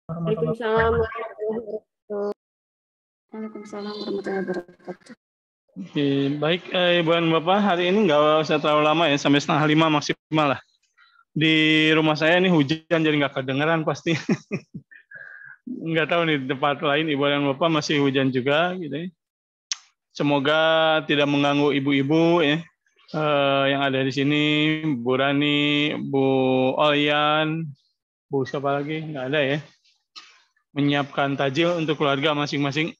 warahmatullahi Waalaikumsalam warahmatullahi wabarakatuh. Waalaikumsalam warahmatullahi wabarakatuh. Oke, baik Ibu dan Bapak, hari ini nggak usah terlalu lama ya, sampai 4:30 maksimal lah. Di rumah saya ini hujan jadi nggak kedengeran pasti. Nggak tahu nih di tempat lain Ibu dan Bapak masih hujan juga gitu ya. Semoga tidak mengganggu ibu-ibu ya yang ada di sini, Bu Rani, Bu Olyan, Bu siapa lagi? Nggak ada ya. Menyiapkan tajil untuk keluarga masing-masing.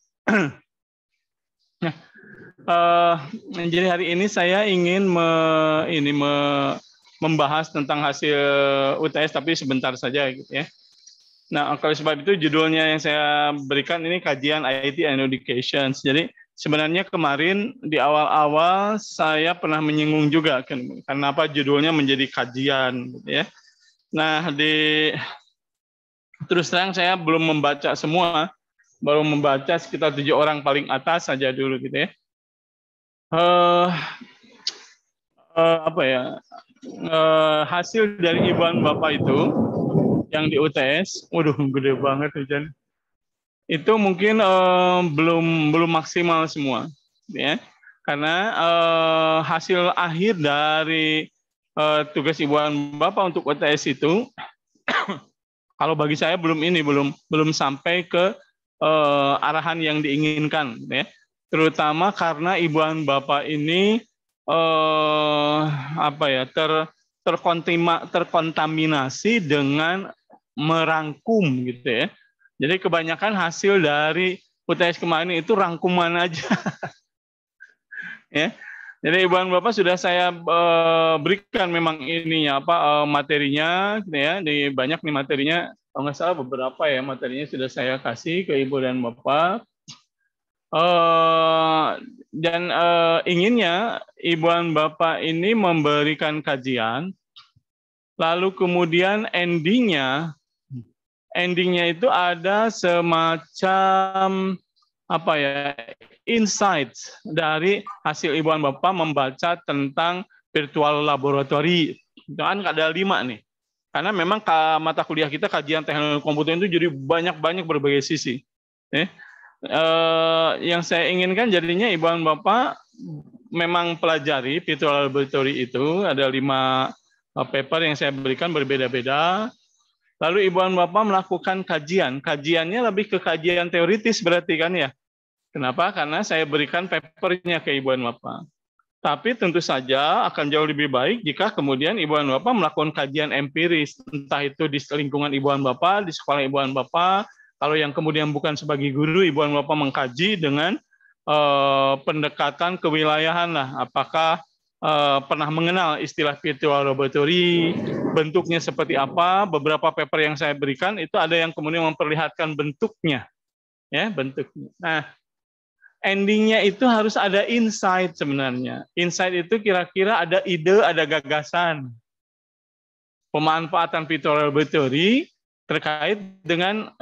Nah, jadi hari ini saya ingin membahas tentang hasil UTS tapi sebentar saja gitu ya. Nah, kalau sebab itu judulnya yang saya berikan ini kajian IT and Education. Jadi sebenarnya kemarin di awal-awal saya pernah menyinggung juga kenapa judulnya menjadi kajian gitu ya. Nah, terus terang saya belum membaca semua, baru membaca sekitar 7 orang paling atas saja dulu gitu ya. Apa ya? Hasil dari Ibu dan Bapak itu yang di UTS, waduh gede banget hujan. Itu mungkin belum maksimal semua, ya. Karena hasil akhir dari tugas Ibu dan Bapak untuk UTS itu, kalau bagi saya belum sampai ke arahan yang diinginkan, ya. Terutama karena Ibu dan Bapak ini apa ya terkontaminasi dengan merangkum gitu ya. Jadi kebanyakan hasil dari UTS kemarin itu rangkuman aja ya. Jadi Ibu dan Bapak sudah saya berikan memang ininya materinya gitu ya. Di banyak nih materinya, kalau nggak salah beberapa ya materinya sudah saya kasih ke Ibu dan Bapak. Dan inginnya Ibu dan Bapak ini memberikan kajian, lalu kemudian endingnya itu ada semacam apa ya insights dari hasil Ibu dan Bapak membaca tentang virtual laboratory. Itu kan ada 5 nih. Karena memang mata kuliah kita kajian teknologi komputer itu jadi banyak berbagai sisi. Yang saya inginkan jadinya Ibu dan Bapak memang pelajari virtual laboratory itu ada 5 paper yang saya berikan berbeda-beda. Lalu Ibu dan Bapak melakukan kajian. Kajiannya lebih ke kajian teoritis berarti kan ya. Kenapa? Karena saya berikan papernya ke Ibu dan Bapak. Tapi tentu saja akan jauh lebih baik jika kemudian Ibu dan Bapak melakukan kajian empiris. Entah itu di lingkungan Ibu dan Bapak, di sekolah Ibu dan Bapak. Kalau yang kemudian bukan sebagai guru, Ibu dan Bapak mengkaji dengan pendekatan kewilayahan lah. Apakah pernah mengenal istilah virtual laboratory, bentuknya seperti apa? Beberapa paper yang saya berikan itu ada yang kemudian memperlihatkan bentuknya, ya bentuknya. Nah, endingnya itu harus ada insight sebenarnya. Insight itu kira-kira ada ide, ada gagasan. Pemanfaatan virtual laboratory terkait dengan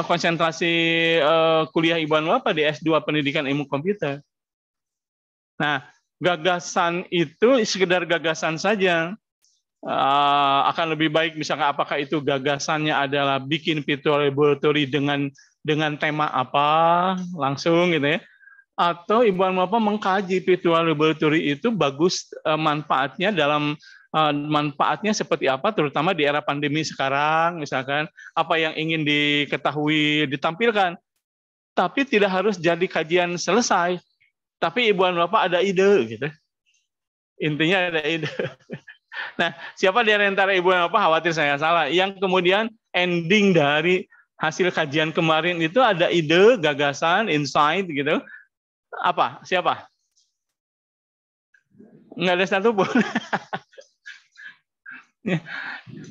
konsentrasi kuliah Ibu dan Bapak di S2 Pendidikan Ilmu Komputer. Nah, gagasan itu sekedar gagasan saja. Akan lebih baik misalnya apakah itu gagasannya adalah bikin virtual laboratory dengan tema apa langsung gitu ya. Atau Ibu dan Bapak mengkaji virtual laboratory itu bagus manfaatnya manfaatnya seperti apa terutama di era pandemi sekarang misalkan apa yang ingin diketahui ditampilkan tapi tidak harus jadi kajian selesai tapi Ibu dan Bapak ada ide gitu intinya ada ide. Nah siapa di antara Ibu dan Bapak khawatir saya salah yang kemudian ending dari hasil kajian kemarin itu ada ide gagasan insight gitu apa siapa nggak ada satu pun.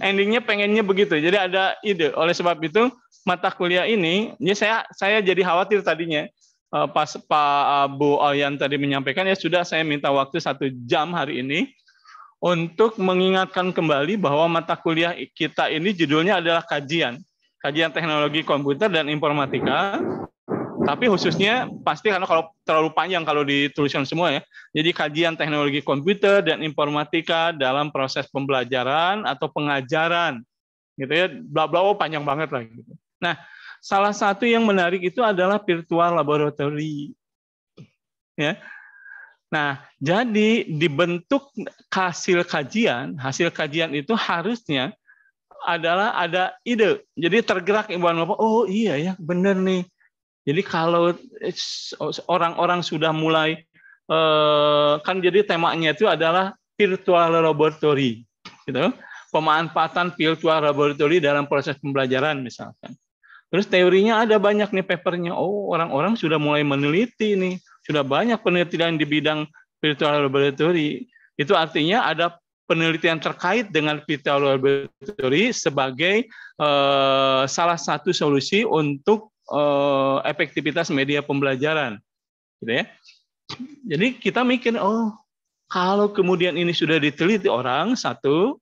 Endingnya pengennya begitu. Jadi ada ide. Oleh sebab itu mata kuliah ini, saya jadi khawatir tadinya pas Pak Bu Olyan tadi menyampaikan ya sudah saya minta waktu 1 jam hari ini untuk mengingatkan kembali bahwa mata kuliah kita ini judulnya adalah kajian teknologi komputer dan informatika. Tapi khususnya pasti karena kalau terlalu panjang kalau dituliskan semua ya. Jadi kajian teknologi komputer dan informatika dalam proses pembelajaran atau pengajaran gitu ya. Bla bla panjang banget lah gitu. Nah, salah satu yang menarik itu adalah virtual laboratory. Ya. Nah, jadi dibentuk hasil kajian itu harusnya adalah ada ide. Jadi tergerak Ibu Bapak, oh iya ya, benar nih. Jadi kalau orang-orang sudah mulai kan jadi temanya itu adalah virtual laboratory, gitu. Pemanfaatan virtual laboratory dalam proses pembelajaran misalkan. Terus teorinya ada banyak nih papernya. Oh, orang-orang sudah mulai meneliti nih. Sudah banyak penelitian di bidang virtual laboratory. Itu artinya ada penelitian terkait dengan virtual laboratory sebagai salah satu solusi untuk efektivitas media pembelajaran. Gitu ya. Jadi kita mikir, oh, kalau kemudian ini sudah diteliti orang, satu,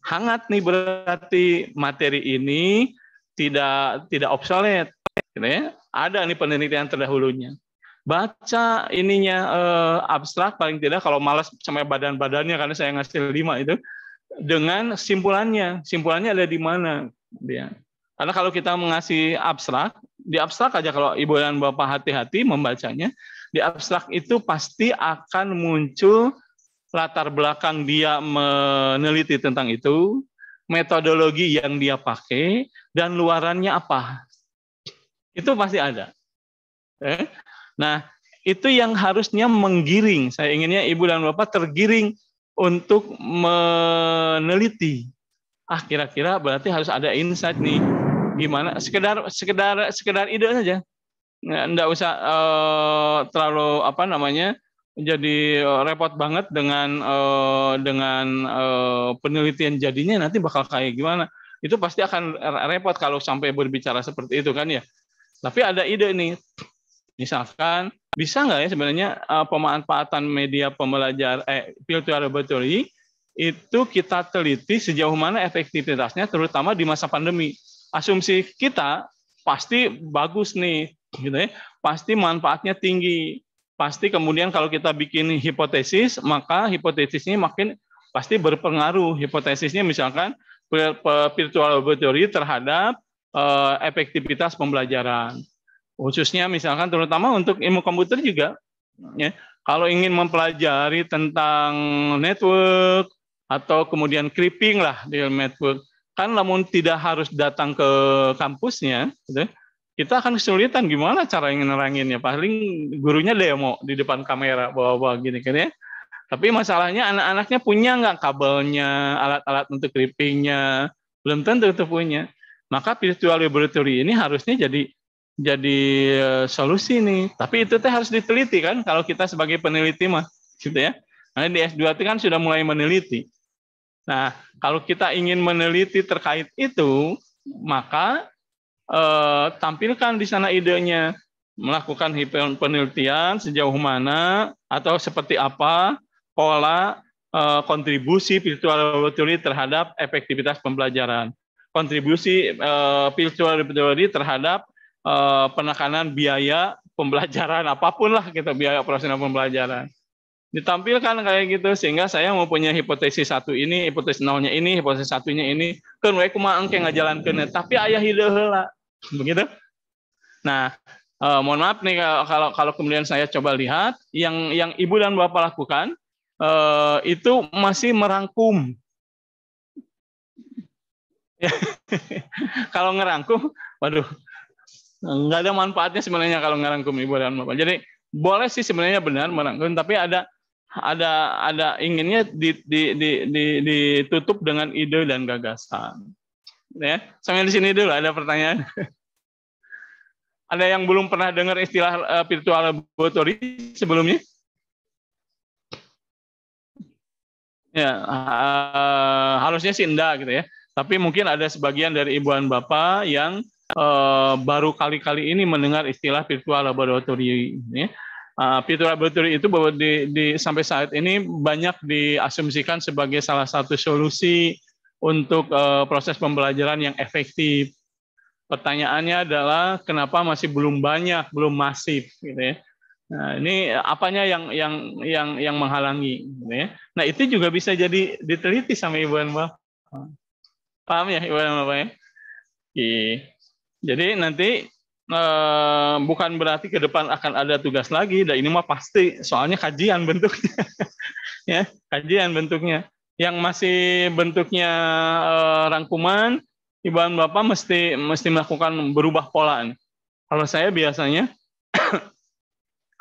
hangat nih berarti materi ini tidak obsolet, gitu ya. Ada nih penelitian terdahulunya. Baca ininya abstrak paling tidak kalau malas sampai badan-badannya karena saya ngasih 5 itu dengan simpulannya ada di mana dia. Karena kalau kita mengasih abstrak, di abstrak aja kalau Ibu dan Bapak hati-hati membacanya, di abstrak itu pasti akan muncul latar belakang dia meneliti tentang itu, metodologi yang dia pakai, dan luarannya apa. Itu pasti ada. Nah, itu yang harusnya menggiring. Saya inginnya Ibu dan Bapak tergiring untuk meneliti. Kira-kira berarti harus ada insight nih. Gimana? Sekedar ide saja. Nggak usah terlalu jadi repot banget dengan penelitian jadinya nanti bakal kayak gimana. Itu pasti akan repot kalau sampai berbicara seperti itu kan ya. Tapi ada ide nih. Misalkan bisa nggak ya sebenarnya pemanfaatan media pembelajaran virtual laboratory itu kita teliti sejauh mana efektivitasnya terutama di masa pandemi. Asumsi kita pasti bagus nih, gitu ya. Pasti manfaatnya tinggi. Pasti kemudian kalau kita bikin hipotesis, maka hipotesisnya makin pasti berpengaruh. Hipotesisnya misalkan virtual laboratory terhadap efektivitas pembelajaran. Khususnya misalkan terutama untuk ilmu komputer juga. Ya. Kalau ingin mempelajari tentang network atau kemudian creeping lah di network, kan namun tidak harus datang ke kampusnya, gitu. Kita akan kesulitan gimana cara ngeneranginnya. Paling gurunya demo di depan kamera bawa-bawa gini kan ya. Tapi masalahnya anak-anaknya punya nggak kabelnya, alat-alat untuk creepingnya, belum tentu itu punya. Maka virtual laboratory ini harusnya jadi solusi nih. Tapi itu teh harus diteliti kan kalau kita sebagai peneliti mah, gitu ya. Nah, di S2 itu kan sudah mulai meneliti. Nah, kalau kita ingin meneliti terkait itu, maka tampilkan di sana idenya, melakukan penelitian sejauh mana atau seperti apa pola kontribusi virtual laboratory terhadap efektivitas pembelajaran, kontribusi virtual laboratory terhadap penekanan biaya pembelajaran apapun lah gitu, biaya operasional pembelajaran. Ditampilkan kayak gitu sehingga saya mempunyai hipotesis satu ini, hipotesis nolnya ini, hipotesis satunya ini, kan we kumaha engke ngajalankeun tapi aya hideu heula. Begitu. Nah, mohon maaf nih kalau kemudian saya coba lihat yang Ibu dan Bapak lakukan itu masih merangkum. Kalau ngerangkum, waduh, nggak ada manfaatnya sebenarnya kalau ngerangkum Ibu dan Bapak. Jadi boleh sih sebenarnya benar merangkum, tapi ada inginnya ditutup dengan ide dan gagasan. Ya, sampai di sini dulu ada pertanyaan. Ada yang belum pernah dengar istilah virtual laboratory sebelumnya? Ya, harusnya sih enggak gitu ya. Tapi mungkin ada sebagian dari Ibu dan Bapak yang baru kali-kali ini mendengar istilah virtual laboratory. Ya. Virtual laboratory itu bahwa sampai saat ini banyak diasumsikan sebagai salah satu solusi untuk proses pembelajaran yang efektif. Pertanyaannya adalah kenapa masih belum banyak, belum masif, gitu ya. Nah, ini apanya yang menghalangi, gitu ya. Nah, itu juga bisa jadi diteliti sama Ibu dan Bapak. Paham ya Ibu dan Bapak ya? Oke. Jadi nanti bukan berarti ke depan akan ada tugas lagi, dan ini mah pasti, soalnya kajian bentuknya, ya, kajian bentuknya. Yang masih bentuknya rangkuman, Ibu Bapak mesti melakukan berubah pola. Kalau saya biasanya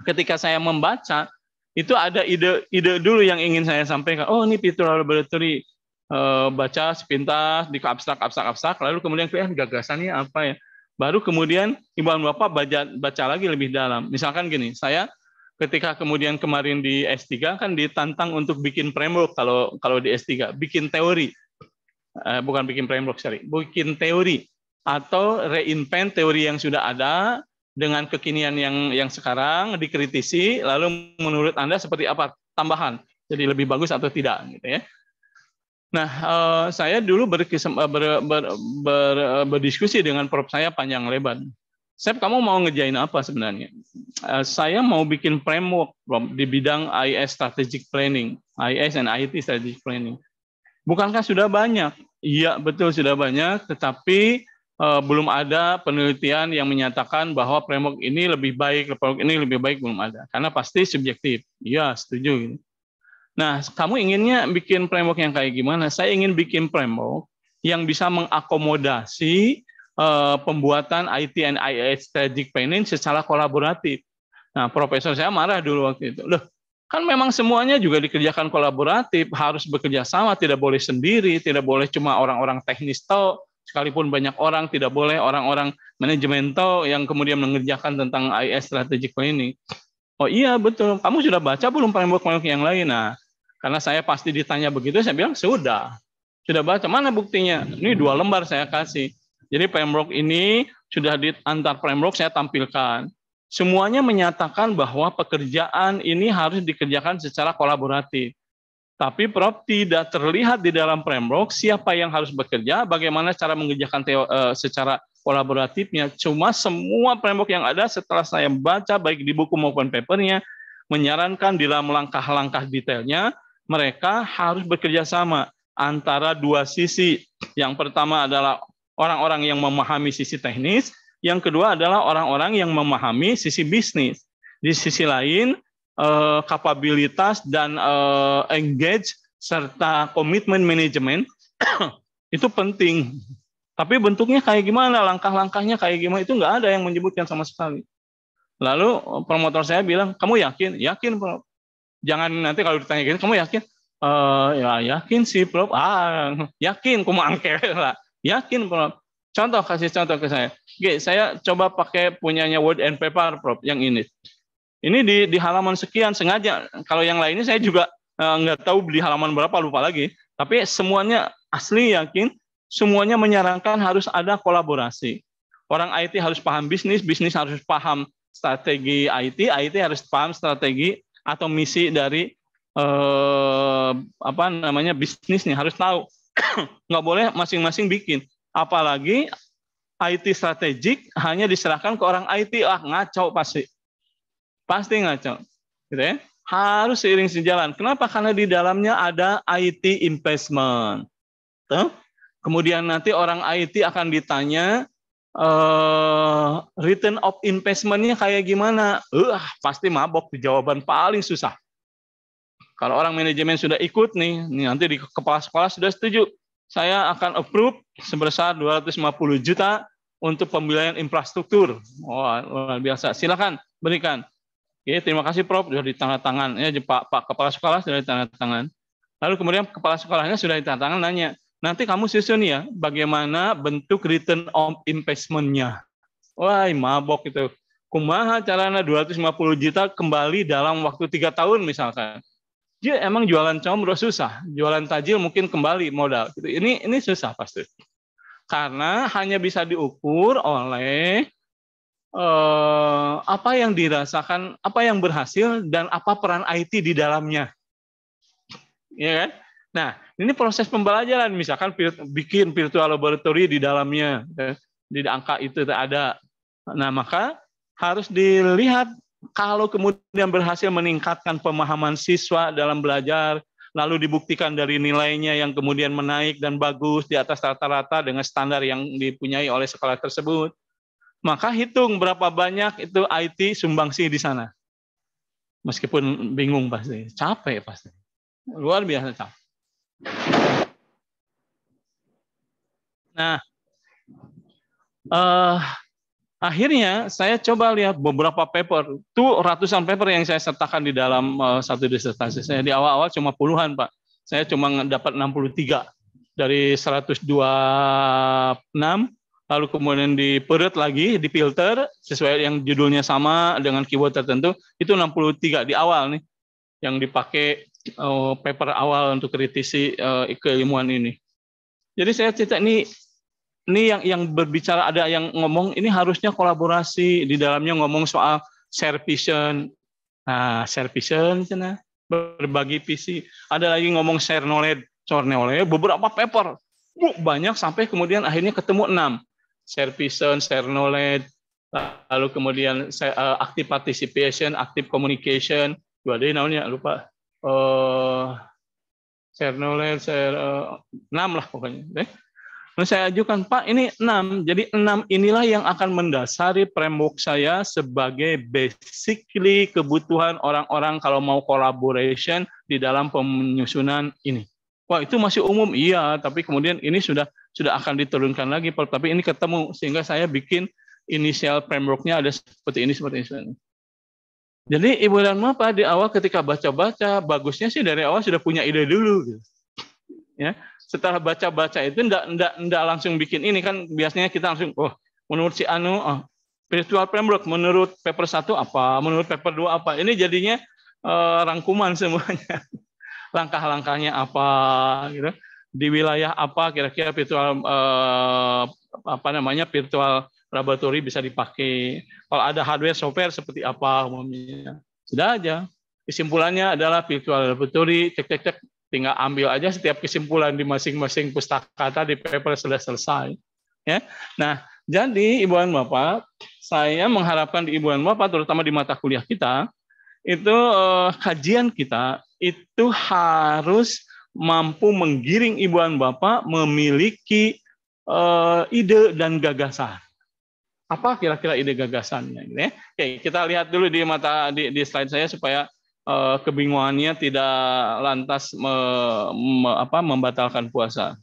ketika saya membaca itu ada ide dulu yang ingin saya sampaikan. Oh, ini Virtual Laboratory, baca sepintas di abstrak, lalu kemudian gagasannya apa ya. Baru kemudian Ibu Bapak baca lagi lebih dalam. Misalkan gini, saya ketika kemudian kemarin di S3 kan ditantang untuk bikin framework, kalau di S3 bikin teori. Bukan bikin framework, bikin teori atau reinvent teori yang sudah ada dengan kekinian yang sekarang, dikritisi, lalu menurut Anda seperti apa tambahan, jadi lebih bagus atau tidak, gitu ya. Nah, saya dulu berdiskusi dengan prof saya panjang lebar. Sep, kamu mau ngerjain apa sebenarnya? Saya mau bikin framework di bidang IS Strategic Planning, IS and IT Strategic Planning. Bukankah sudah banyak? Iya, betul sudah banyak, tetapi belum ada penelitian yang menyatakan bahwa framework ini lebih baik, framework ini lebih baik, belum ada. Karena pasti subjektif. Iya, setuju. Nah, kamu inginnya bikin framework yang kayak gimana? Saya ingin bikin framework yang bisa mengakomodasi pembuatan IT and IS Strategic Planning secara kolaboratif. Nah, profesor saya marah dulu waktu itu. Loh, kan memang semuanya juga dikerjakan kolaboratif, harus bekerja sama, tidak boleh sendiri, tidak boleh cuma orang-orang teknis toh, sekalipun banyak orang, tidak boleh orang-orang manajemen toh yang kemudian mengerjakan tentang IS Strategic Planning. Oh iya, betul. Kamu sudah baca belum framework-framework yang lain? Nah, karena saya pasti ditanya begitu, saya bilang, sudah baca. Mana buktinya? Ini 2 lembar saya kasih. Jadi framework ini sudah di antar framework saya tampilkan. Semuanya menyatakan bahwa pekerjaan ini harus dikerjakan secara kolaboratif. Tapi Prof, tidak terlihat di dalam framework siapa yang harus bekerja, bagaimana cara mengerjakan secara kolaboratifnya. Cuma semua framework yang ada setelah saya baca, baik di buku maupun papernya, menyarankan di dalam langkah-langkah detailnya, mereka harus bekerja sama antara 2 sisi. Yang pertama adalah orang-orang yang memahami sisi teknis, yang kedua adalah orang-orang yang memahami sisi bisnis. Di sisi lain, kapabilitas dan engage serta komitmen manajemen itu penting. Tapi bentuknya kayak gimana, langkah-langkahnya kayak gimana, itu nggak ada yang menyebutkan sama sekali. Lalu promotor saya bilang, kamu yakin? Yakin, Prof. Jangan nanti kalau ditanya gini, kamu yakin? Ya yakin sih, Prof. Yakin, kuma angker lah. Yakin, Prof. Kasih contoh ke saya. Oke, saya coba pakai punyanya Word and Paper, Prof, yang ini. Ini di halaman sekian, sengaja. Kalau yang lainnya saya juga nggak tahu di halaman berapa, lupa lagi. Tapi semuanya asli yakin, semuanya menyarankan harus ada kolaborasi. Orang IT harus paham bisnis, bisnis harus paham strategi IT, IT harus paham strategi atau misi dari bisnisnya, harus tahu. Nggak boleh masing-masing bikin. Apalagi IT strategik hanya diserahkan ke orang IT, ngaco pasti ngaco, gitu ya. Harus seiring sejalan. Kenapa? Karena di dalamnya ada IT investment. Tuh. Kemudian nanti orang IT akan ditanya return of investment-nya kayak gimana? Pasti mabok di jawaban paling susah. Kalau orang manajemen sudah ikut nih nanti di kepala sekolah sudah setuju. Saya akan approve sebesar 250 juta untuk pembiayaan infrastruktur. Luar biasa. Silakan berikan. Oke, terima kasih Prof. Sudah ditandatangan. Ya, Pak Kepala Sekolah sudah ditandatangan. Lalu kemudian Kepala Sekolahnya sudah ditandatangan nanya, nanti kamu susun ya, bagaimana bentuk return of investment-nya. Wah, mabok itu. Kumaha caranya 250 juta kembali dalam waktu 3 tahun misalkan. Dia emang jualan comro susah, jualan tajil mungkin kembali modal. Ini susah pasti. Karena hanya bisa diukur oleh apa yang dirasakan, apa yang berhasil, dan apa peran IT di dalamnya. Ya kan? Nah, ini proses pembelajaran. Misalkan bikin virtual laboratory di dalamnya, di angka itu ada. Nah, maka harus dilihat kalau kemudian berhasil meningkatkan pemahaman siswa dalam belajar, lalu dibuktikan dari nilainya yang kemudian menaik dan bagus di atas rata-rata dengan standar yang dipunyai oleh sekolah tersebut, maka hitung berapa banyak itu IT sumbangsi di sana. Meskipun bingung pasti, capek pasti. Luar biasa capek. Nah, akhirnya saya coba lihat beberapa paper, itu ratusan paper yang saya sertakan di dalam satu disertasi saya. Di awal-awal cuma puluhan, Pak. Saya cuma dapat 63 dari 126, lalu kemudian diperut lagi, difilter sesuai yang judulnya sama dengan keyword tertentu, itu 63 di awal nih yang dipakai paper awal untuk kritisi keilmuan ini. Jadi saya cerita ini yang berbicara, ada yang ngomong ini harusnya kolaborasi, di dalamnya ngomong soal share vision. Nah, share vision, berbagi visi. Ada lagi ngomong share knowledge, beberapa paper. Banyak sampai kemudian akhirnya ketemu 6. Share vision, share knowledge, lalu kemudian active participation, active communication. Dua deh namanya, lupa. Share knowledge, share 6 lah pokoknya. Lalu saya ajukan, Pak, ini 6. Jadi 6 inilah yang akan mendasari framework saya sebagai basically kebutuhan orang-orang kalau mau collaboration di dalam penyusunan ini. Wah, itu masih umum, iya, tapi kemudian ini sudah akan diturunkan lagi, Pak. Tapi ini ketemu, sehingga saya bikin initial framework-nya ada seperti ini, seperti ini. Jadi Ibu dan Bapak di awal ketika baca-baca, bagusnya sih dari awal sudah punya ide dulu. Gitu. Ya. Setelah baca-baca itu enggak langsung bikin ini, kan biasanya kita langsung menurut si Anu spiritual framework, menurut paper 1 apa, menurut paper 2 apa. Ini jadinya rangkuman semuanya. Langkah-langkahnya apa gitu. Di wilayah apa kira-kira virtual virtual laboratory bisa dipakai. Kalau ada hardware software seperti apa umumnya. Sudah aja. Kesimpulannya adalah virtual laboratory, cek tinggal ambil aja setiap kesimpulan di masing-masing pustaka tadi, paper sudah selesai. Ya. Nah, jadi Ibu dan Bapak, saya mengharapkan di Ibu dan Bapak, terutama di mata kuliah kita, itu kajian kita itu harus mampu menggiring Ibu dan Bapak memiliki ide dan gagasan. Apa kira-kira ide gagasannya? Gitu ya. Oke, kita lihat dulu di slide saya supaya kebingungannya tidak lantas membatalkan puasa.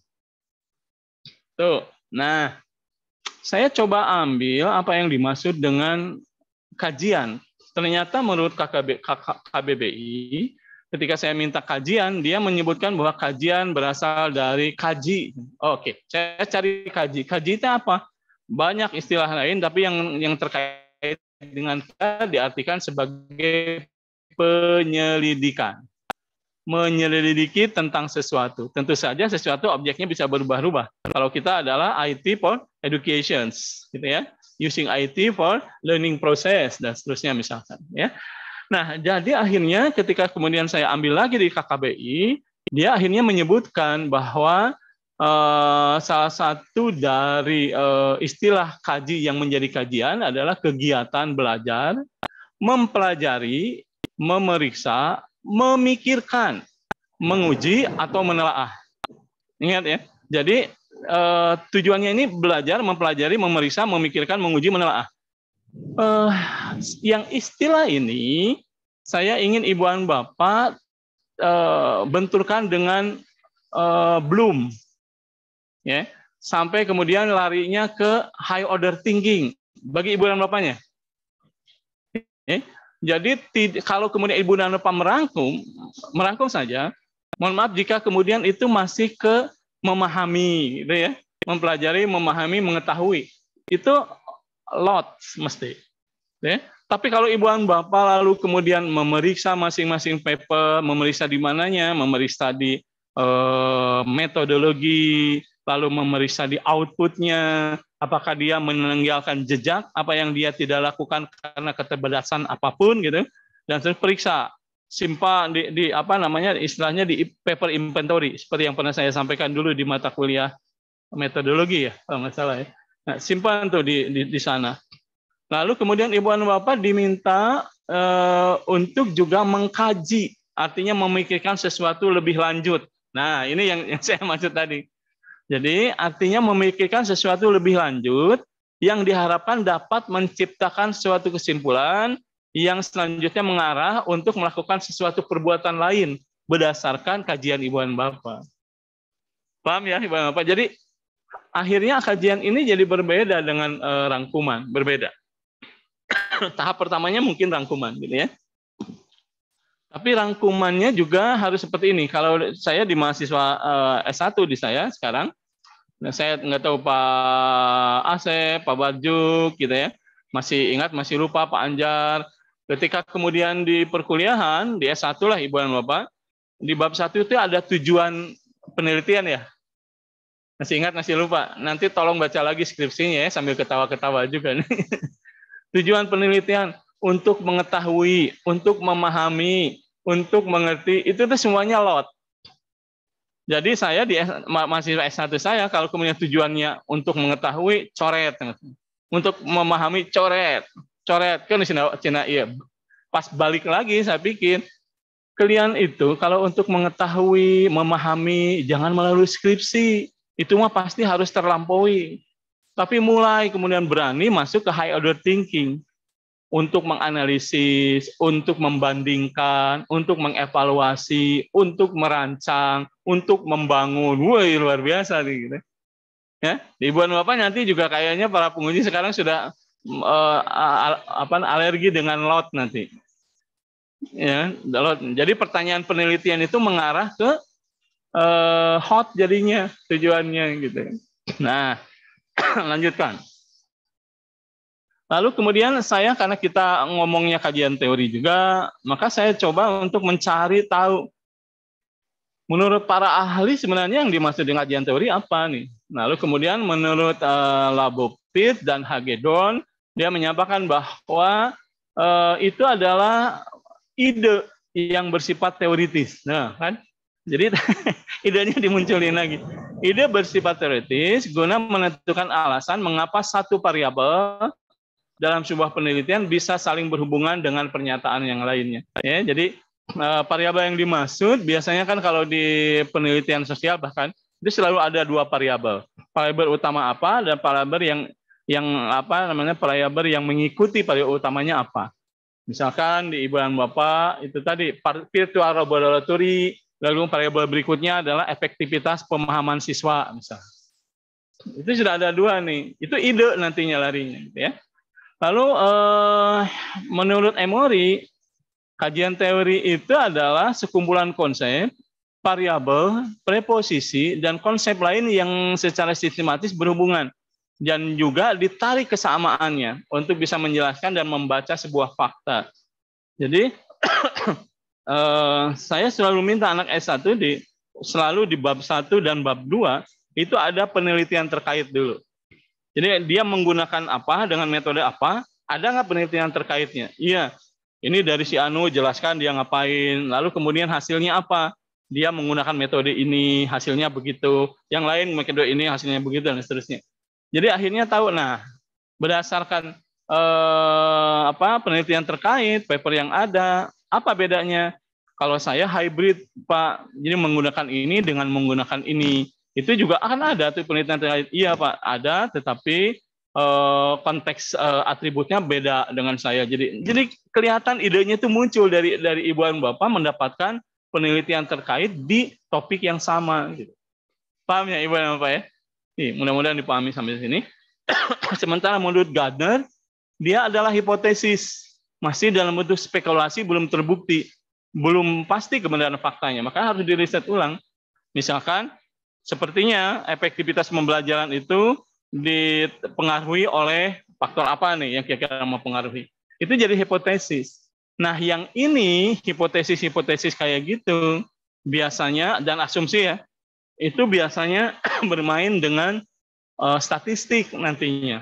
Tuh. Nah, saya coba ambil apa yang dimaksud dengan kajian. Ternyata menurut KBBI, ketika saya minta kajian, dia menyebutkan bahwa kajian berasal dari kaji. Oke, saya cari kaji. Kaji itu apa? Banyak istilah lain, tapi yang terkait dengan diartikan sebagai penyelidikan. Menyelidiki tentang sesuatu. Tentu saja sesuatu objeknya bisa berubah-ubah. Kalau kita adalah IT for education, gitu ya. Using IT for learning process dan seterusnya misalkan, ya. Nah, jadi akhirnya ketika kemudian saya ambil lagi di KKBI, dia akhirnya menyebutkan bahwa salah satu dari istilah kaji yang menjadi kajian adalah kegiatan belajar, mempelajari, memeriksa, memikirkan, menguji, atau menelaah. Ingat ya. Jadi tujuannya ini belajar, mempelajari, memeriksa, memikirkan, menguji, menelaah. Yang istilah ini saya ingin Ibu dan Bapak benturkan dengan Bloom. Ya. Sampai kemudian larinya ke high order thinking bagi Ibu dan Bapaknya. Ya. Jadi kalau kemudian Ibu dan Bapak merangkum saja, mohon maaf jika kemudian itu masih ke memahami, gitu ya, mempelajari, memahami, mengetahui, itu lot mesti. Ya. Tapi kalau Ibu dan Bapak lalu kemudian memeriksa masing-masing paper, memeriksa di mananya, memeriksa di metodologi, lalu memeriksa di outputnya, apakah dia meninggalkan jejak apa yang dia tidak lakukan karena keterbatasan apapun gitu, dan terus periksa simpan di istilahnya di paper inventory seperti yang pernah saya sampaikan dulu di mata kuliah metodologi ya kalau nggak salah ya. Nah, simpan tuh di sana. Lalu kemudian Ibu dan Bapak diminta untuk juga mengkaji, artinya memikirkan sesuatu lebih lanjut. Nah, ini yang saya maksud tadi. Jadi artinya memikirkan sesuatu lebih lanjut yang diharapkan dapat menciptakan suatu kesimpulan yang selanjutnya mengarah untuk melakukan sesuatu perbuatan lain berdasarkan kajian Ibu dan Bapak. Paham ya Ibu dan Bapak? Jadi akhirnya kajian ini jadi berbeda dengan rangkuman, berbeda. Tahap pertamanya mungkin rangkuman, gitu ya. Tapi rangkumannya juga harus seperti ini. Kalau saya di mahasiswa S1 di saya sekarang, nah saya nggak tahu Pak Asep, Pak Barjuk, gitu ya. Masih ingat, masih lupa Pak Anjar. Ketika kemudian di perkuliahan, di S1 lah Ibu dan Bapak, di bab 1 itu ada tujuan penelitian ya. Masih ingat, masih lupa. Nanti tolong baca lagi skripsinya ya, sambil ketawa-ketawa juga nih. Tujuan penelitian untuk mengetahui, untuk memahami, untuk mengerti, itu tuh semuanya lot. Jadi saya di mahasiswa S1 saya, kalau kemudian tujuannya untuk mengetahui, coret. Untuk memahami, coret. Coret, kan di Cina, iya. Pas balik lagi, saya pikir, kalian itu kalau untuk mengetahui, memahami, jangan melalui skripsi. Itu mah pasti harus terlampaui. Tapi mulai kemudian berani masuk ke high order thinking. Untuk menganalisis, untuk membandingkan, untuk mengevaluasi, untuk merancang, untuk membangun. Woi, luar biasa nih. Gitu. Ya, Ibu dan Bapak nanti juga kayaknya para penguji sekarang sudah alergi dengan lot nanti. Ya, lot. Jadi pertanyaan penelitian itu mengarah ke hot jadinya tujuannya gitu. Nah, lanjutkan. Lalu kemudian saya, karena kita ngomongnya kajian teori juga, maka saya coba untuk mencari tahu, menurut para ahli sebenarnya yang dimaksud dengan kajian teori apa nih. Lalu kemudian menurut Labovitz dan Hagedorn, dia menyampaikan bahwa itu adalah ide yang bersifat teoritis. Nah, kan? Jadi idenya dimunculin lagi. Ide bersifat teoritis guna menentukan alasan mengapa satu variabel dalam sebuah penelitian bisa saling berhubungan dengan pernyataan yang lainnya. Ya, jadi variabel yang dimaksud biasanya kan kalau di penelitian sosial bahkan itu selalu ada dua variabel. Variabel utama apa dan variabel yang apa namanya variabel yang mengikuti variabel utamanya apa. Misalkan di Ibu dan Bapak itu tadi virtual laboratory, lalu variabel berikutnya adalah efektivitas pemahaman siswa misalnya. Itu sudah ada dua nih. Itu ide nantinya larinya gitu ya. Lalu menurut Emory, kajian teori itu adalah sekumpulan konsep, variabel, preposisi, dan konsep lain yang secara sistematis berhubungan. Dan juga ditarik kesamaannya untuk bisa menjelaskan dan membaca sebuah fakta. Jadi, saya selalu minta anak S1 selalu di bab 1 dan bab 2, itu ada penelitian terkait dulu. Jadi dia menggunakan apa, dengan metode apa, ada nggak penelitian terkaitnya? Iya, ini dari si Anu jelaskan dia ngapain, lalu kemudian hasilnya apa? Dia menggunakan metode ini, hasilnya begitu. Yang lain metode ini, hasilnya begitu, dan seterusnya. Jadi akhirnya tahu, nah berdasarkan penelitian terkait, paper yang ada, apa bedanya? Kalau saya hybrid, Pak, jadi menggunakan ini dengan menggunakan ini. Itu juga akan ada tuh penelitian terkait. Iya Pak, ada, tetapi konteks atributnya beda dengan saya. Jadi kelihatan idenya itu muncul dari Ibu dan Bapak mendapatkan penelitian terkait di topik yang sama. Gitu. Paham ya Ibu dan Bapak ya? Nih, mudah-mudahan dipahami sampai sini. Sementara menurut Gardner, dia adalah hipotesis, masih dalam bentuk spekulasi, belum terbukti, belum pasti kebenaran faktanya. Maka harus diriset ulang. Misalkan sepertinya efektivitas pembelajaran itu dipengaruhi oleh faktor apa nih yang kira-kira mempengaruhi. Itu jadi hipotesis. Nah, yang ini hipotesis-hipotesis kayak gitu biasanya dan asumsi ya, itu biasanya bermain dengan statistik nantinya.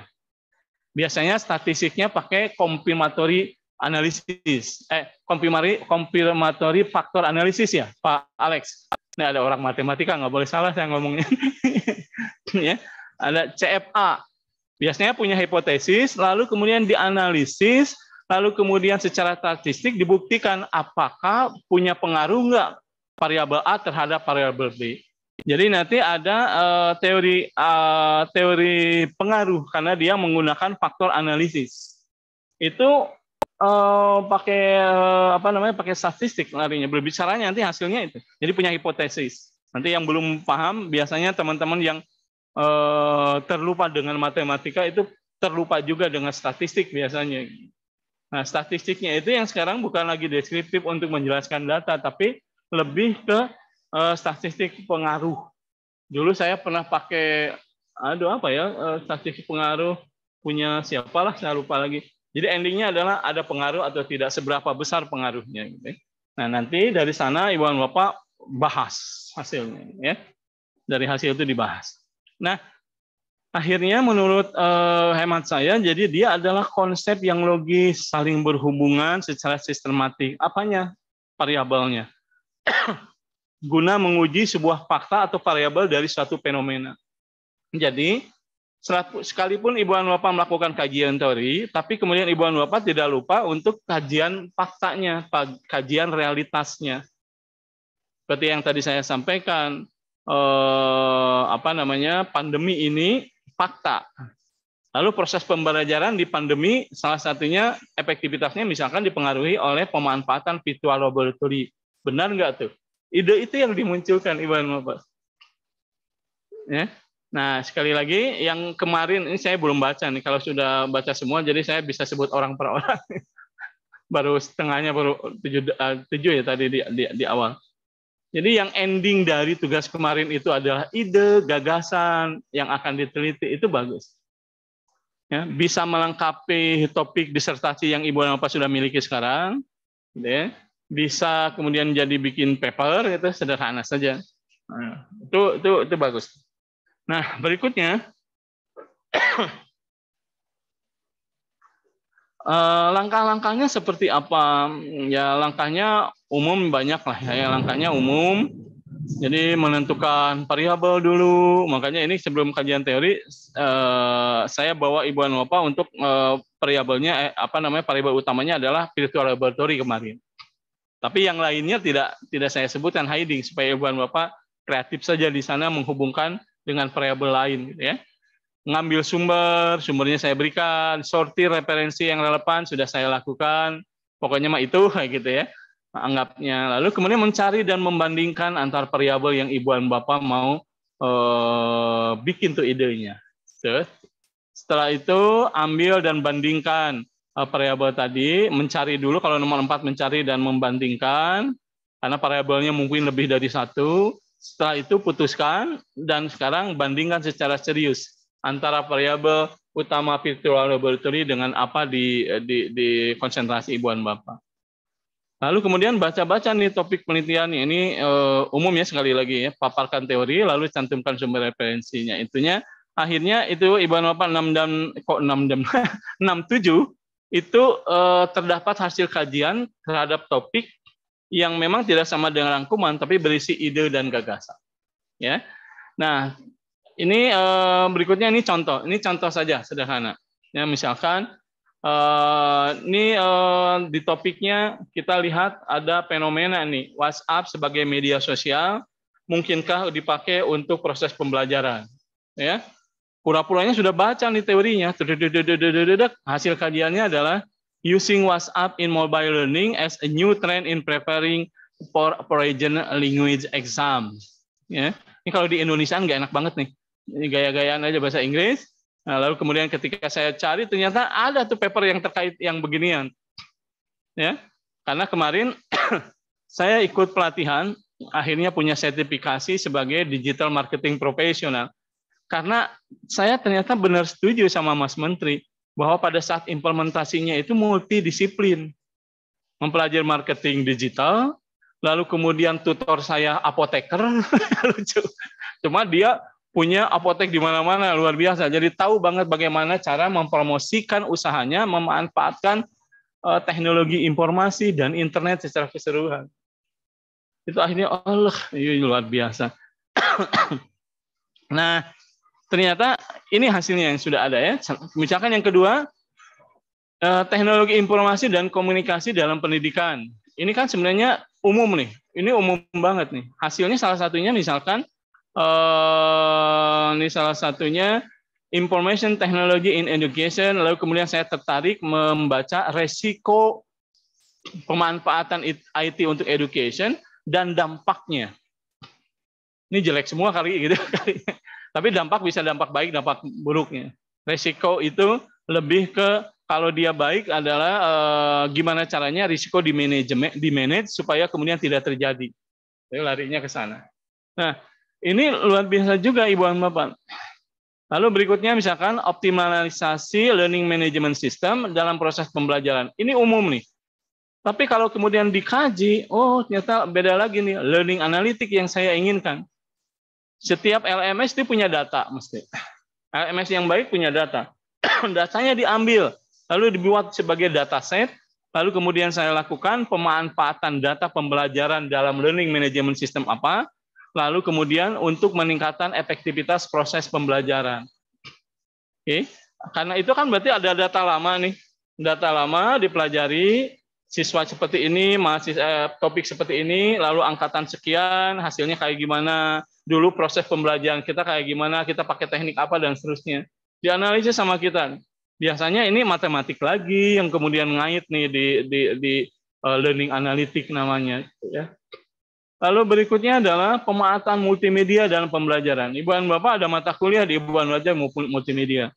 Biasanya statistiknya pakai confirmatory analisis, confirmatory faktor analisis ya, Pak Alex. Ini ada orang matematika, nggak boleh salah saya ngomongnya. Ya, ada CFA. Biasanya punya hipotesis, lalu kemudian dianalisis, lalu kemudian secara statistik dibuktikan apakah punya pengaruh nggak variabel A terhadap variabel B. Jadi nanti ada teori pengaruh karena dia menggunakan faktor analisis. Itu pakai pakai statistik larinya, berbicaranya nanti hasilnya itu. Jadi punya hipotesis. Nanti yang belum paham biasanya teman-teman yang terlupa dengan matematika itu terlupa juga dengan statistik biasanya. Nah, statistiknya itu yang sekarang bukan lagi deskriptif untuk menjelaskan data, tapi lebih ke statistik pengaruh. Dulu saya pernah pakai, statistik pengaruh punya siapalah, saya lupa lagi. Jadi endingnya adalah ada pengaruh atau tidak, seberapa besar pengaruhnya. Gitu. Nah, nanti dari sana Ibu dan Bapak bahas hasilnya. Ya. Dari hasil itu dibahas. Nah, akhirnya menurut hemat saya, jadi dia adalah konsep yang logis, saling berhubungan secara sistematik. Apanya? Variabelnya. Guna menguji sebuah fakta atau variabel dari suatu fenomena. Jadi, sekalipun Ibu dan Bapak melakukan kajian teori, tapi kemudian Ibu dan Bapak tidak lupa untuk kajian faktanya, kajian realitasnya. Seperti yang tadi saya sampaikan, pandemi ini fakta. Lalu proses pembelajaran di pandemi salah satunya efektivitasnya misalkan dipengaruhi oleh pemanfaatan virtual laboratory. Benar nggak tuh? Ide itu yang dimunculkan Ibu dan Bapak. Ya. Nah, sekali lagi yang kemarin ini saya belum baca nih. Kalau sudah baca semua, jadi saya bisa sebut orang per orang. Baru setengahnya, baru 7 ya tadi di awal. Jadi yang ending dari tugas kemarin itu adalah ide, gagasan yang akan diteliti, itu bagus. Ya, bisa melengkapi topik disertasi yang Ibu dan Bapak sudah miliki sekarang. Ya. Bisa kemudian jadi bikin paper, itu sederhana saja. Nah, itu bagus. Nah, berikutnya langkah-langkahnya seperti apa? Ya, langkahnya umum banyak lah ya. Langkahnya umum. Jadi menentukan variabel dulu. Makanya ini sebelum kajian teori saya bawa Ibu dan Bapak untuk variabelnya variabel utamanya adalah virtual laboratory kemarin. Tapi yang lainnya tidak saya sebutkan, hiding supaya Ibu dan Bapak kreatif saja di sana menghubungkan dengan variabel lain gitu ya. Ngambil sumbernya saya berikan, sortir referensi yang relevan sudah saya lakukan. Pokoknya mah itu kayak gitu ya. Anggapnya. Lalu kemudian mencari dan membandingkan antar variabel yang Ibu dan Bapak mau bikin tuh idenya. Setelah itu ambil dan bandingkan variabel tadi, mencari dulu kalau nomor 4 mencari dan membandingkan karena variabelnya mungkin lebih dari satu. Setelah itu putuskan dan sekarang bandingkan secara serius antara variabel utama virtual laboratory dengan apa di konsentrasi Ibu dan Bapak. Lalu kemudian baca-baca nih topik penelitiannya. Ini umum ya, sekali lagi ya, paparkan teori lalu cantumkan sumber referensinya. Intinya akhirnya itu Ibu dan Bapak 67 itu terdapat hasil kajian terhadap topik yang memang tidak sama dengan rangkuman tapi berisi ide dan gagasan. Ya. Nah, ini berikutnya ini contoh saja sederhana. Ya, misalkan ini di topiknya kita lihat ada fenomena nih, WhatsApp sebagai media sosial mungkinkah dipakai untuk proses pembelajaran? Ya, pura-puranya sudah baca nih teorinya. Hasil kajiannya adalah using WhatsApp in mobile learning as a new trend in preparing for foreign language exam. Ya, ini kalau di Indonesia nggak enak banget nih. Ini gaya-gayaan aja bahasa Inggris. Nah, lalu kemudian ketika saya cari ternyata ada tuh paper yang terkait yang beginian. Ya. Karena kemarin saya ikut pelatihan, akhirnya punya sertifikasi sebagai digital marketing profesional. Karena saya ternyata benar setuju sama Mas Menteri bahwa pada saat implementasinya itu multidisiplin. Mempelajari marketing digital, lalu kemudian tutor saya apoteker, lucu. Cuma dia punya apotek di mana-mana, luar biasa. Jadi tahu banget bagaimana cara mempromosikan usahanya, memanfaatkan teknologi informasi dan internet secara keseluruhan. Itu akhirnya ini luar biasa. Nah, ternyata ini hasilnya yang sudah ada ya. Misalkan yang kedua, teknologi informasi dan komunikasi dalam pendidikan. Ini kan sebenarnya umum nih. Ini umum banget nih. Hasilnya salah satunya misalkan Ini salah satunya Information Technology in Education. Lalu kemudian saya tertarik membaca resiko pemanfaatan IT untuk education dan dampaknya. Ini jelek semua kali gitu kali. Tapi dampak bisa dampak baik, dampak buruknya. Resiko itu lebih ke kalau dia baik adalah gimana caranya risiko di manage supaya kemudian tidak terjadi. Jadi larinya ke sana. Nah, ini luar biasa juga Ibu dan Bapak. Lalu berikutnya misalkan optimalisasi learning management system dalam proses pembelajaran. Ini umum nih. Tapi kalau kemudian dikaji, oh ternyata beda lagi nih, learning analytic yang saya inginkan. Setiap LMS itu punya data mesti. LMS yang baik punya data. Datanya diambil, lalu dibuat sebagai dataset, lalu kemudian saya lakukan pemanfaatan data pembelajaran dalam learning management system apa, lalu kemudian untuk meningkatkan efektivitas proses pembelajaran. Oke, karena itu kan berarti ada data lama nih. Data lama dipelajari, siswa seperti ini, topik seperti ini, lalu angkatan sekian, hasilnya kayak gimana, dulu proses pembelajaran kita kayak gimana, kita pakai teknik apa, dan seterusnya. Dianalisis sama kita. Biasanya ini matematik lagi, yang kemudian ngait nih di learning analytic namanya. Ya. Lalu berikutnya adalah pemanfaatan multimedia dalam pembelajaran. Ibu dan Bapak ada mata kuliah di Ibu dan Bapak multimedia.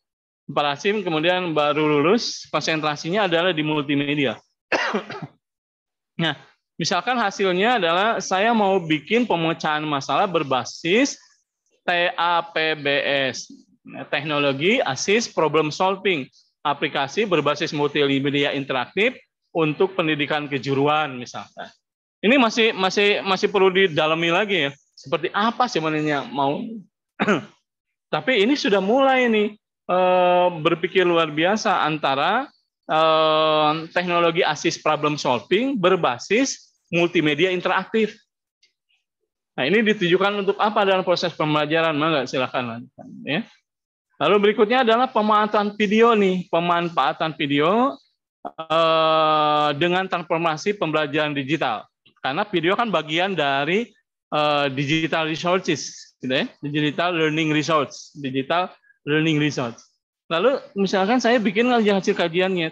Pak Hasim kemudian baru lulus, konsentrasinya adalah di multimedia. Nah, misalkan hasilnya adalah saya mau bikin pemecahan masalah berbasis TAPBS, teknologi assist problem solving, aplikasi berbasis multimedia interaktif untuk pendidikan kejuruan misalkan. Ini masih perlu didalami lagi ya. Seperti apa sebenarnya mau? Tapi ini sudah mulai nih berpikir luar biasa antara teknologi assist problem solving berbasis multimedia interaktif. Nah, ini ditujukan untuk apa dalam proses pembelajaran? Maka silakan lanjutkan ya. Lalu berikutnya adalah pemanfaatan video nih, pemanfaatan video dengan transformasi pembelajaran digital. Karena video kan bagian dari digital resources, gitu ya, digital learning resource, digital learning resource. Lalu misalkan saya bikin hasil kajiannya,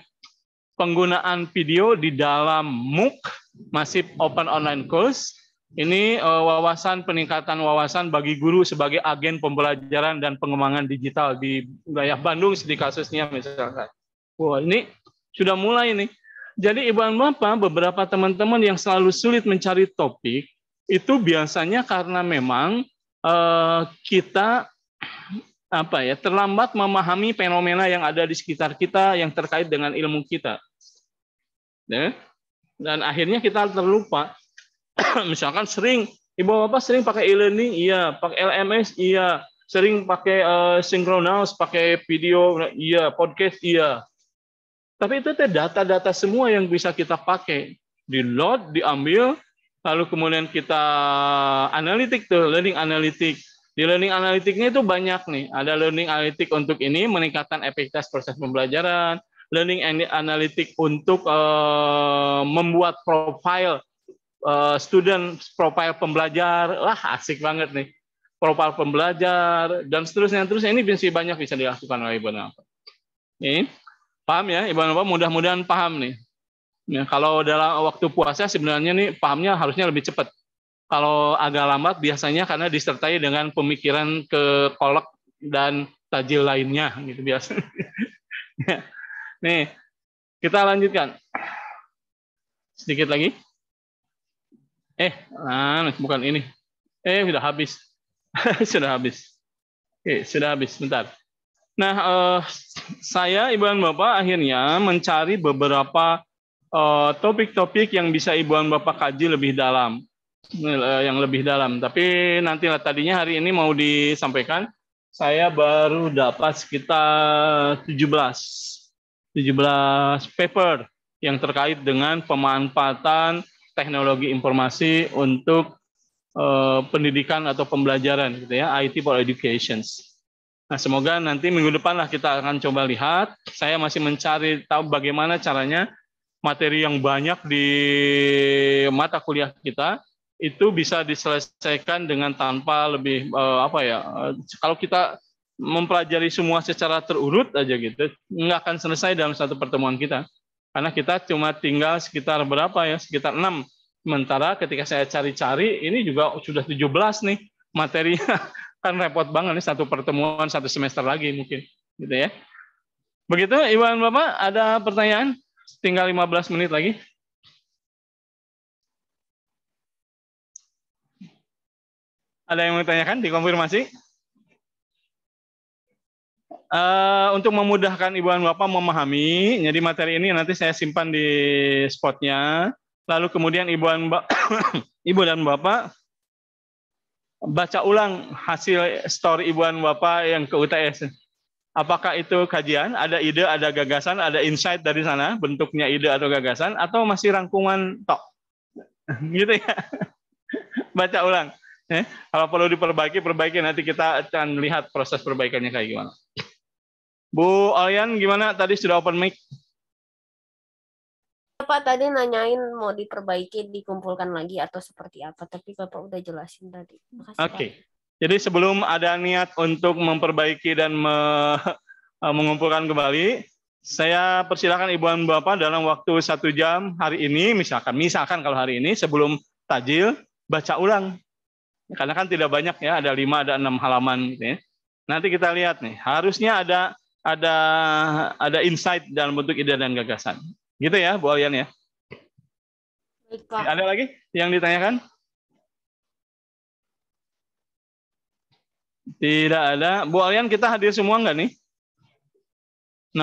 penggunaan video di dalam MOOC, Massive Open Online Course, ini peningkatan wawasan bagi guru sebagai agen pembelajaran dan pengembangan digital di wilayah Bandung, di kasusnya misalkan. Wah, ini sudah mulai nih. Jadi Ibu dan Bapak, beberapa teman-teman yang selalu sulit mencari topik, itu biasanya karena memang kita terlambat memahami fenomena yang ada di sekitar kita yang terkait dengan ilmu kita. Ya? Dan akhirnya kita terlupa. Misalkan Ibu Bapak sering pakai e-learning, iya, pakai LMS, iya, sering pakai Synchronouse, pakai video, iya, podcast, iya. Tapi itu data-data semua yang bisa kita pakai, di-load, diambil, lalu kemudian kita analitik tuh, learning analytic. Di learning analytic-nya itu banyak nih. Ada learning analytic untuk ini meningkatkan efektivitas proses pembelajaran, learning analytic untuk membuat profile student, profile pembelajar. Wah, asik banget nih. Profile pembelajar dan seterusnya. Ini banyak bisa dilakukan oleh Ibu dan Bapak. Ini paham ya, Ibu dan Bapak, mudah-mudahan paham nih. Ya, kalau dalam waktu puasa sebenarnya nih pahamnya harusnya lebih cepat. Kalau agak lambat biasanya karena disertai dengan pemikiran ke kolak dan tajil lainnya gitu biasa. Nih, kita lanjutkan. Sedikit lagi. Bukan ini. Sudah habis. Sudah habis. Oke, sudah habis. Bentar. Nah, saya, Ibu dan Bapak, akhirnya mencari beberapa topik-topik yang bisa Ibu dan Bapak kaji lebih dalam. Yang lebih dalam. Tapi nanti tadinya hari ini mau disampaikan, saya baru dapat sekitar 17 paper yang terkait dengan pemanfaatan teknologi informasi untuk pendidikan atau pembelajaran, gitu ya, IT for Education. Nah, semoga nanti minggu depan lah kita akan coba lihat. Saya masih mencari tahu bagaimana caranya materi yang banyak di mata kuliah kita itu bisa diselesaikan dengan tanpa lebih kalau kita mempelajari semua secara terurut aja gitu, nggak akan selesai dalam satu pertemuan kita. Karena kita cuma tinggal sekitar berapa ya, sekitar 6. Sementara ketika saya cari-cari, ini juga sudah 17 nih materinya. Kan repot banget nih satu pertemuan, satu semester lagi mungkin. Gitu ya. Begitu, Ibu dan Bapak, ada pertanyaan? Tinggal 15 menit lagi. Ada yang mau ditanyakan, dikonfirmasi? Untuk memudahkan Ibu dan Bapak memahami, jadi materi ini nanti saya simpan di spotnya. Lalu kemudian Ibu dan Bapak baca ulang hasil story Ibu dan Bapak yang ke UTS. Apakah itu kajian, ada ide, ada gagasan, ada insight dari sana, bentuknya ide atau gagasan, atau masih rangkuman tok? Gitu ya. Baca ulang. Kalau perlu perbaiki, nanti kita akan lihat proses perbaikannya kayak gimana. Bu Alyan, gimana? Tadi sudah open mic? Pak tadi nanyain mau diperbaiki, dikumpulkan lagi atau seperti apa, tapi Bapak udah jelasin tadi. Oke. Jadi sebelum ada niat untuk memperbaiki dan mengumpulkan kembali, saya persilakan Ibu dan Bapak dalam waktu 1 jam hari ini, misalkan kalau hari ini sebelum tajil, baca ulang. Karena kan tidak banyak ya, ada 5, ada 6 halaman gitu ya. Nanti kita lihat nih, harusnya ada insight dalam bentuk ide dan gagasan. Gitu ya, Bu Alyan ya. Baik, Pak. Ada lagi yang ditanyakan? Tidak ada. Bu Alyan, kita hadir semua nggak nih? 16.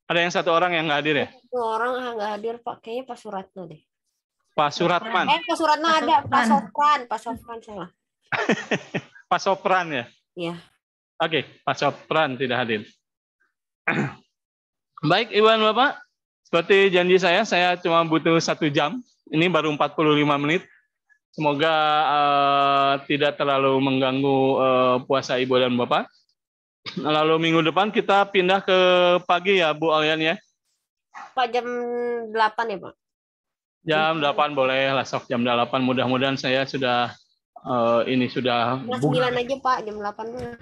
Ada yang 1 orang yang nggak hadir ya? 1 orang nggak hadir, Pak. Kayaknya Pak Suratno deh. Pak Suratman. Pak Suratno ada. Pak Sofran salah. Pak Sopran ya? Iya. Oke, Pak Sopran tidak hadir. Baik, Ibu dan Bapak. Seperti janji saya cuma butuh 1 jam. Ini baru 45 menit. Semoga tidak terlalu mengganggu puasa Ibu dan Bapak. Lalu minggu depan kita pindah ke pagi ya, Bu Alyan ya? Pak jam 8 ya, Pak? Jam 8 boleh lah, sok jam 8. Mudah-mudahan saya sudah sudah 9 aja, Pak. Jam 8 dulu.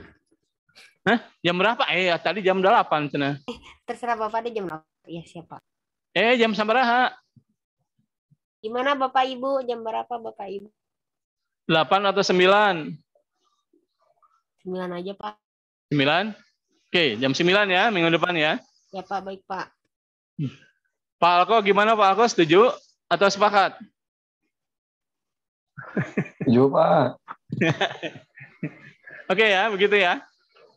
Hah? Jam berapa? Tadi jam 8 cenah. Terserah Bapak deh jam 8. Ya, siapa? Jam sabaraha? Gimana Bapak Ibu? Jam berapa Bapak Ibu? 8 atau 9? 9 aja, Pak. 9? Oke, jam 9 ya, minggu depan ya. Ya, Pak. Baik, Pak. Pak Alko, gimana Pak Alko? Setuju atau sepakat? Setuju, Pak. Oke ya, begitu ya.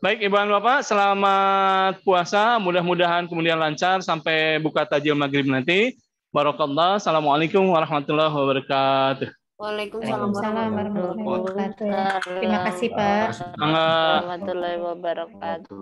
Baik, Ibu dan Bapak, selamat puasa. Mudah-mudahan kemudian lancar sampai buka tajil maghrib nanti. Barakallah. Assalamualaikum warahmatullahi wabarakatuh. Waalaikumsalam warahmatullahi wabarakatuh. Terima kasih, Pak. Warahmatullahi wabarakatuh.